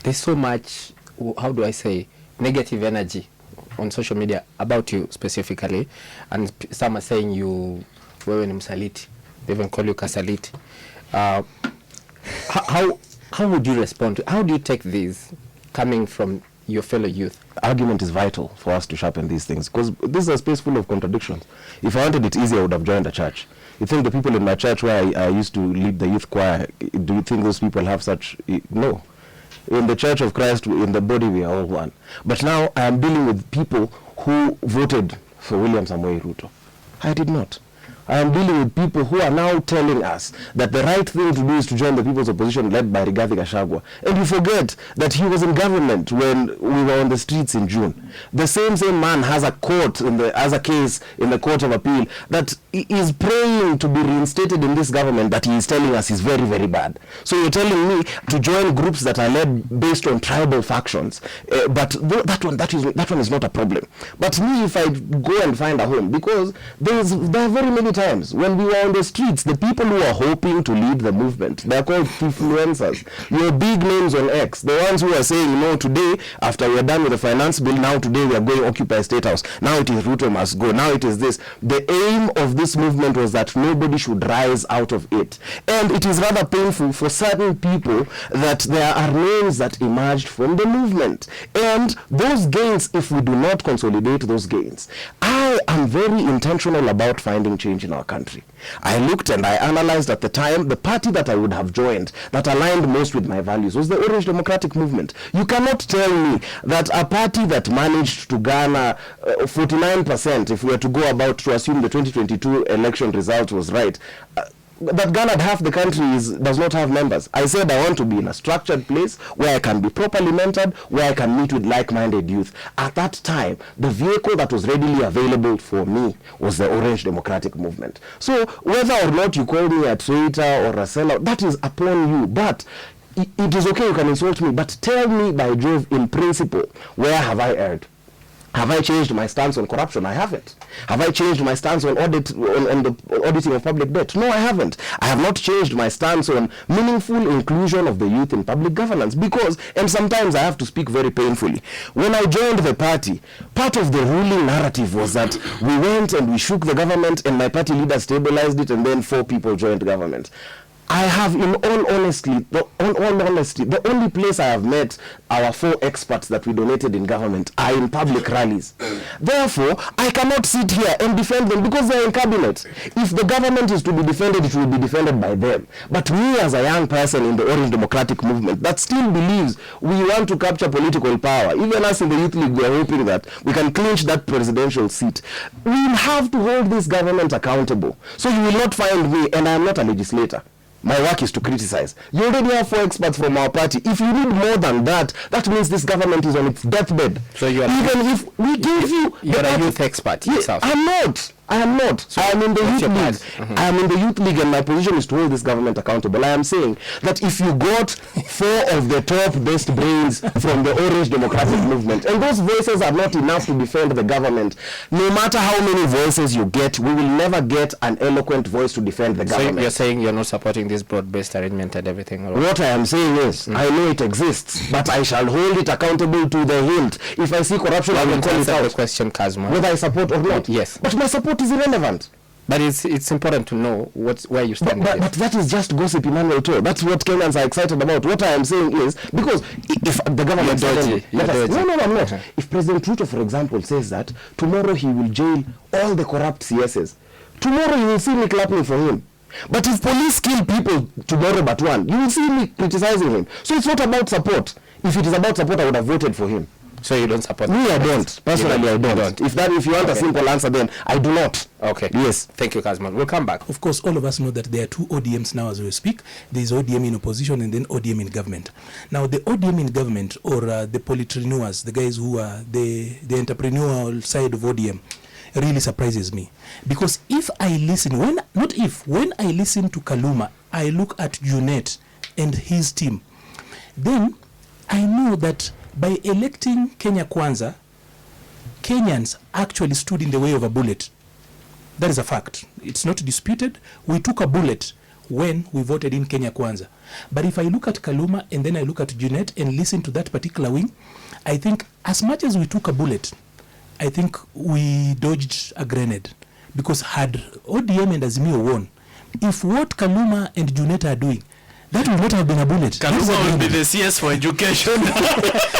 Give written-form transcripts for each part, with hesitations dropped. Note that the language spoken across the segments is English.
There's so much, how do I say, negative energy on social media about you specifically, and some are saying you wewe ni msaliti. They even call you kasaliti. How would you respond? How do you take this coming from your fellow youth? Argument is vital for us to sharpen these things, because this is a space full of contradictions. If I wanted it easy, I would have joined a church. You think the people in my church where I used to lead the youth choir, do you think those people have such? No. In the Church of Christ, in the body, we are all one. But now I am dealing with people who voted for William Samoei Ruto. I did not. I am dealing with people who are now telling us that the right thing to do is to join the People's Opposition led by Rigathi Gachagua. And you forget that he was in government when we were on the streets in June. The same man has a court as a case in the Court of Appeal that is praying to be reinstated in this government that he is telling us is very, very bad. So you're telling me to join groups that are led based on tribal factions. But that one is not a problem. But me, if I go and find a home, because there are very many times when we were on the streets, the people who are hoping to lead the movement, they are called influencers. Your big names on X, the ones who are saying, you know, today, after we are done with the finance bill, now today we are going to occupy State House. Now it is Ruto must go. Now it is this. The aim of this movement was that nobody should rise out of it. And it is rather painful for certain people that there are names that emerged from the movement. And those gains, if we do not consolidate those gains, I am very intentional about finding change in our country. I looked and I analyzed at the time the party that I would have joined that aligned most with my values was the Orange Democratic Movement. You cannot tell me that a party that managed to garner 49%, if we were to go about to assume the 2022 election result was right, that garnered half the country does not have members. I said I want to be in a structured place where I can be properly mentored, where I can meet with like-minded youth. At that time, the vehicle that was readily available for me was the Orange Democratic Movement. So whether or not you call me a traitor or a sellout, that is upon you. But it is okay, you can insult me, but tell me, by Jove, in principle, where have I erred? Have I changed my stance on corruption? I haven't. Have I changed my stance on on the auditing of public debt? No, I haven't. I have not changed my stance on meaningful inclusion of the youth in public governance, because, and sometimes I have to speak very painfully, when I joined the party, part of the ruling narrative was that we went and we shook the government and my party leader stabilized it and then 4 people joined government. I have, in all honesty, the only place I have met our 4 experts that we donated in government are in public rallies. Therefore, I cannot sit here and defend them because they are in cabinet. If the government is to be defended, it will be defended by them. But me, as a young person in the Orange Democratic Movement that still believes we want to capture political power, even us in the Youth League, we are hoping that we can clinch that presidential seat. We have to hold this government accountable. So you will not find me, and I am not a legislator. My work is to criticize. You already have 4 experts from our party. If you need more than that, that means this government is on its deathbed. So you are, even if we give you... You're a youth expert yourself. I'm not. So I am in the Youth League. I am in the Youth League, and my position is to hold this government accountable. I am saying that if you got 4 of the top best brains from the Orange Democratic Movement, and those voices are not enough to defend the government, no matter how many voices you get, we will never get an eloquent voice to defend the government. So you're saying you're not supporting this broad-based arrangement and everything? Or what I am saying is, I know it exists, but I shall hold it accountable to the hilt. If I see corruption, I will call it out. The question, Kasmuel. Whether I support or not. Yes. But my support is irrelevant. But it's important to know where you stand. But that is just gossip, Emmanuel too. That's what Kenyans are excited about. What I am saying is, because if the government... No, I'm not. If President Ruto, for example, says that tomorrow he will jail all the corrupt CSs, tomorrow you will see me clapping for him. But if police kill people tomorrow but one, you will see me criticizing him. So it's not about support. If it is about support, I would have voted for him. So you don't support me? I don't. Personally, I don't. If you want a simple answer, then I do not. Okay. Yes. Thank you, Kasmuel. We'll come back. Of course, all of us know that there are 2 ODMs now as we speak. There is ODM in opposition and then ODM in government. Now, the ODM in government, or the politreneurs, the guys who are the entrepreneurial side of ODM, really surprises me. Because if I listen, when I listen to Kaluma, I look at Junet and his team, then I know that by electing Kenya Kwanza, Kenyans actually stood in the way of a bullet. That is a fact. It's not disputed. We took a bullet when we voted in Kenya Kwanza. But if I look at Kaluma and then I look at Junet and listen to that particular wing, I think as much as we took a bullet, I think we dodged a grenade. Because had ODM and Azimio won, if what Kaluma and Junet are doing, that would not have been a bullet. Kaluma will be the CS for education.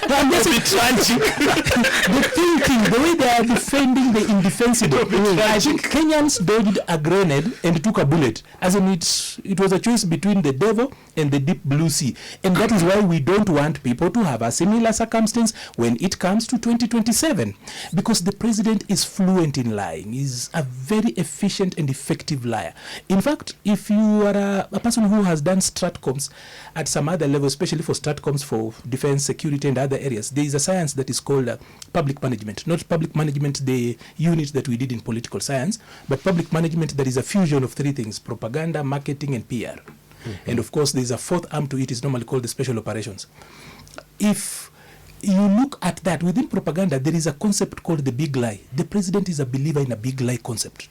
That's be tragic. The thinking, the way they are defending the indefensible. I think Kenyans dodged a grenade and took a bullet. As in it was a choice between the devil and the deep blue sea. And that is why we don't want people to have a similar circumstance when it comes to 2027. Because the president is fluent in lying. He's a very efficient and effective liar. In fact, if you are a person who has done stratcoms at some other level, especially for stratcoms for defense, security, and other areas, there is a science that is called public management. Not public management, the unit that we did in political science, but public management that is a fusion of three things: propaganda, marketing, and PR. And of course, there is a fourth arm to it, is normally called the special operations. If you look at that, within propaganda, there is a concept called the big lie. The president is a believer in a big lie concept.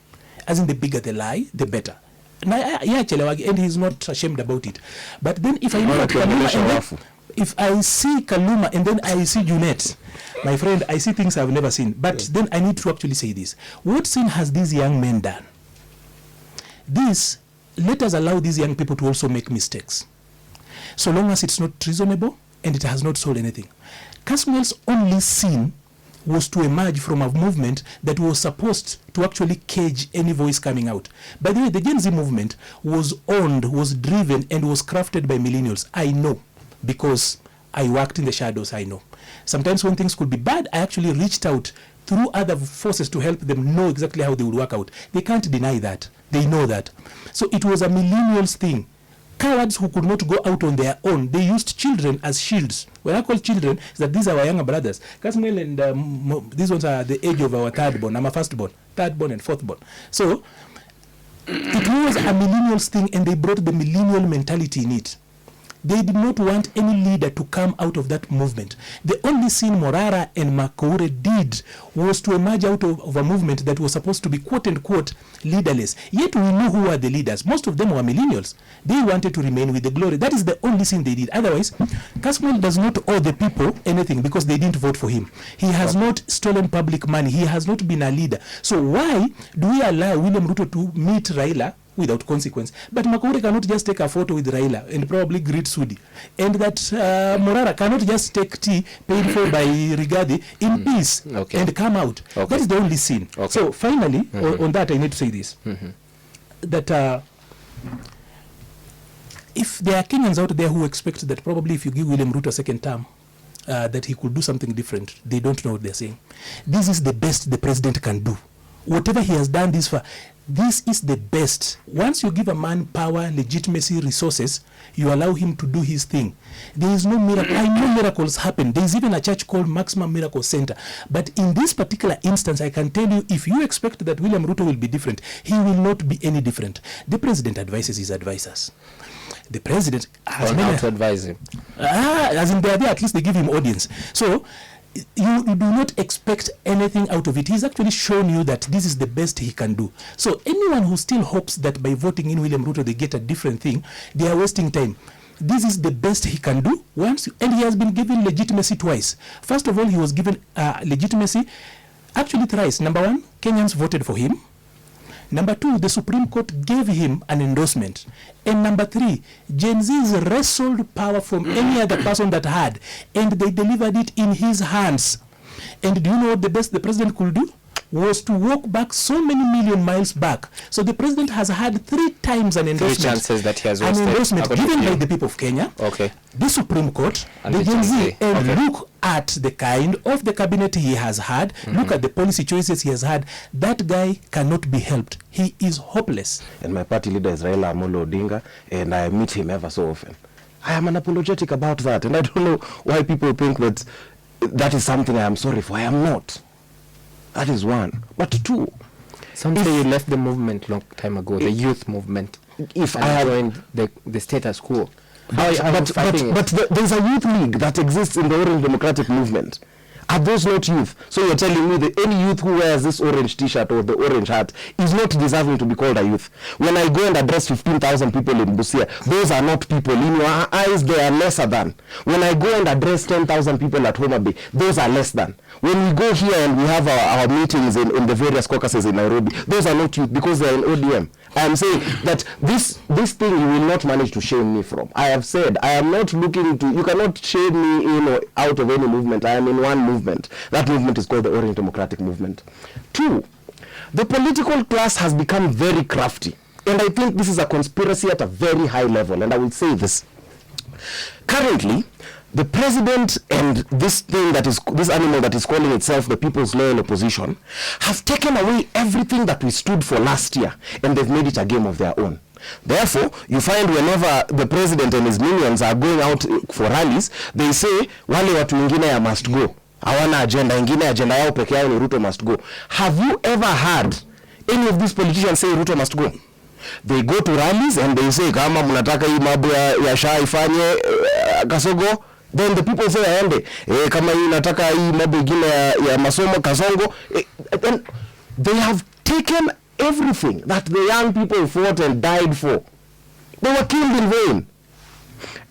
As in, the bigger the lie, the better. And he's not ashamed about it. But then if I look at Kaluma and then, if I see Kaluma and then I see Junet, my friend, I see things I've never seen. But then I need to actually say this. What sin has these young men done? Let us allow these young people to also make mistakes. So long as it's not treasonable and it has not sold anything. Kasmuel's only sin was to emerge from a movement that was supposed to actually cage any voice coming out. By the way, the Gen Z movement was owned, was driven, and was crafted by millennials. I know, because I worked in the shadows, I know. Sometimes when things could be bad, I actually reached out through other forces to help them know exactly how they would work out. They can't deny that. They know that. So it was a millennials thing. Cowards who could not go out on their own, they used children as shields. When I call children, is that these are our younger brothers. Kasmuel and these ones are the age of our third born. I'm a first born, third born and fourth born. So it was a millennials thing, and they brought the millennial mentality in it. They did not want any leader to come out of that movement. The only thing Morara and McOure did was to emerge out of a movement that was supposed to be quote-unquote leaderless. Yet we know who are the leaders. Most of them were millennials. They wanted to remain with the glory. That is the only thing they did. Otherwise, Kasmuel does not owe the people anything because they didn't vote for him. He has not stolen public money. He has not been a leader. So why do we allow William Ruto to meet Raila without consequence? But McOure cannot just take a photo with Raila and probably greet Sudi. And that Morara cannot just take tea paid for by Rigathi in peace and come out. That is the only sin. So finally, on that I need to say this. That if there are Kenyans out there who expect that probably if you give William Ruto a second term, that he could do something different, they don't know what they're saying. This is the best the president can do. Whatever he has done this far, this is the best. Once you give a man power, legitimacy, resources, you allow him to do his thing. There is no miracle. I know miracles happen. There is even a church called Maximum Miracle Center. But in this particular instance, I can tell you, if you expect that William Ruto will be different, he will not be any different. The president advises his advisors. The president has how to advise him. As in they are there, at least they give him audience. So you do not expect anything out of it. He's actually shown you that this is the best he can do. So anyone who still hopes that by voting in William Ruto they get a different thing, they are wasting time. This is the best he can do once, and he has been given legitimacy twice. First of all, he was given legitimacy actually thrice. Number one, Kenyans voted for him. Number two, the Supreme Court gave him an endorsement. And number three, Gen Zs wrestled power from any other person that had, and they delivered it in his hands. And do you know what the best the president could do? Was to walk back so many million miles back. So the president has had 3 times an endorsement. 3 chances that he has an endorsement given by the people of Kenya, the Supreme Court, and the Gen Z. And look at the kind of the cabinet he has had. Look at the policy choices he has had. That guy cannot be helped. He is hopeless. And my party leader is Raila Amolo Odinga, and I meet him ever so often. I am unapologetic about that, and I don't know why people think that that is something I am sorry for. I am not. That is one. But two, some say you left the movement long time ago, the youth movement. If I had joined the status quo. But there's a youth league that exists in the Orange Democratic Movement. Are those not youth? So you're telling me that any youth who wears this orange t-shirt or the orange hat is not deserving to be called a youth? When I go and address 15,000 people in Busia, those are not people. In your eyes, they are lesser than. When I go and address 10,000 people at Homa Bay, those are less than. When we go here and we have our meetings in the various caucuses in Nairobi, those are not youth because they are in ODM. I am saying that this thing you will not manage to shame me from. I have said I am not looking to, you cannot shame me in or out of any movement. I am in one movement. That movement is called the Orange Democratic Movement. 2, the political class has become very crafty. And I think this is a conspiracy at a very high level. And I will say this. Currently, the president and this thing that is, this animal that is calling itself the People's Loyal Opposition, have taken away everything that we stood for last year, and they've made it a game of their own. Therefore, you find whenever the president and his minions are going out for rallies, they say, wale watu ingine ya must go. Hawana agenda, ingine agenda yao peke yao ni Ruto must go. Have you ever heard any of these politicians say Ruto must go? They go to rallies and they say, kama mnataka hii mambo ya SHA ifanye Kasogo, then the people say aende, kama hii nataka hii mambo ingine ya masomo Kasongo. And they have taken everything that the young people fought and died for. They were killed in vain.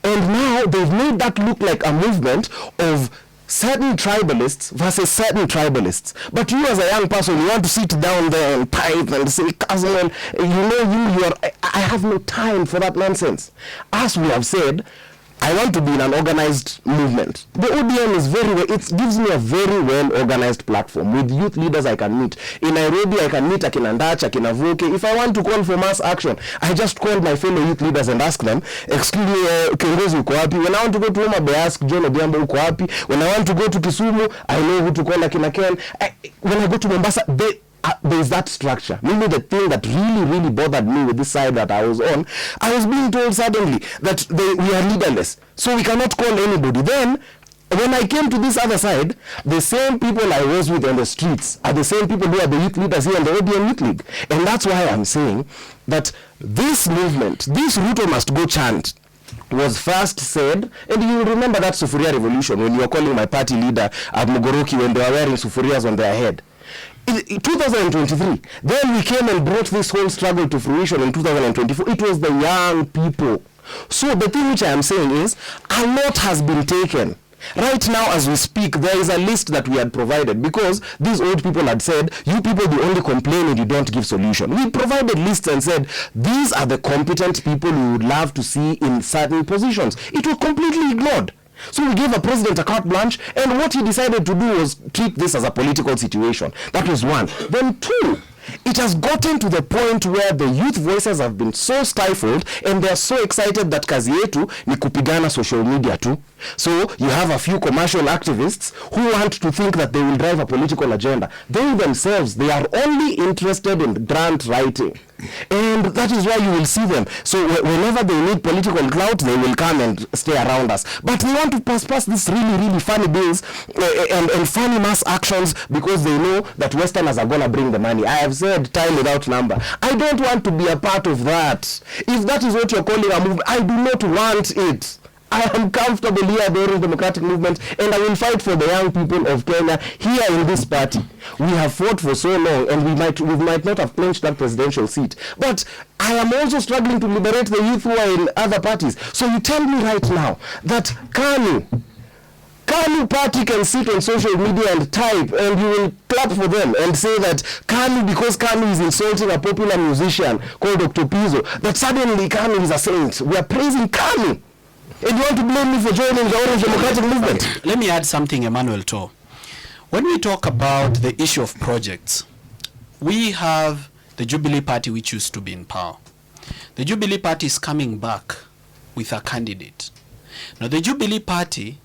And now they've made that look like a movement of certain tribalists versus certain tribalists. But you as a young person, you want to sit down there and type and say, Kasmuel, I have no time for that nonsense. As we have said, I want to be in an organized movement. The ODM is it gives me a very well organized platform. With youth leaders I can meet. In Nairobi I can meet Akina Ndacha, Akina Vuke. If I want to call for mass action, I just call my fellow youth leaders and ask them, excuse me, Kiongozi uko wapi? When I want to go to Homa Bay, ask John Odhiambo uko wapi? When I want to go to Kisumu, I know who to call Akina Ken. When I go to Mombasa, there is that structure. Maybe the thing that really bothered me with this side that I was on, I was being told suddenly that we are leaderless, so we cannot call anybody. Then when I came to this other side, the same people I was with on the streets are the same people who are the youth leaders here in the ODM Youth League. And that's why I'm saying that this movement, this Ruto must go chant, was first said, and you remember that Sufuria revolution when you were calling my party leader Mugoroki when they were wearing sufurias on their head. In 2023, then we came and brought this whole struggle to fruition in 2024. It was the young people. So the thing which I am saying is, a lot has been taken. Right now as we speak, there is a list that we had provided because these old people had said, you people the only complain and you don't give solution. We provided lists and said, these are the competent people we would love to see in certain positions. It was completely ignored. So we gave a president a carte blanche, and what he decided to do was treat this as a political situation. That was one. Then 2, it has gotten to the point where the youth voices have been so stifled and they are so excited that kazi yetu ni kupigana social media too. So you have a few commercial activists who want to think that they will drive a political agenda. They themselves, they are only interested in grant writing. And that is why you will see them. So whenever they need political clout, they will come and stay around us. But they want to pass these really funny bills and funny mass actions because they know that Westerners are going to bring the money. I have said time without number. I don't want to be a part of that. If that is what you're calling a movement, I do not want it. I am comfortable here at the Orange Democratic Movement, and I will fight for the young people of Kenya here in this party. We have fought for so long, and we might not have clinched that presidential seat. But I am also struggling to liberate the youth who are in other parties. So you tell me right now that KANU party can sit on social media and type, and you will clap for them and say that KANU, because KANU is insulting a popular musician called Dr. Pizzo, that suddenly KANU is a saint. We are praising KANU. And you want to blame me for joining the Orange Democratic Movement? Let me add something, Emmanuel Too. When we talk about the issue of projects, we have the Jubilee Party, which used to be in power. The Jubilee Party is coming back with a candidate. Now, the Jubilee Party,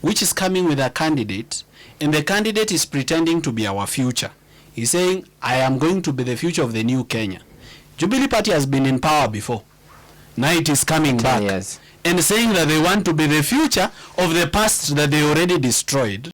which is coming with a candidate, and the candidate is pretending to be our future. He's saying, I am going to be the future of the new Kenya. Jubilee Party has been in power before. Now it is coming back. And saying that they want to be the future of the past that they already destroyed.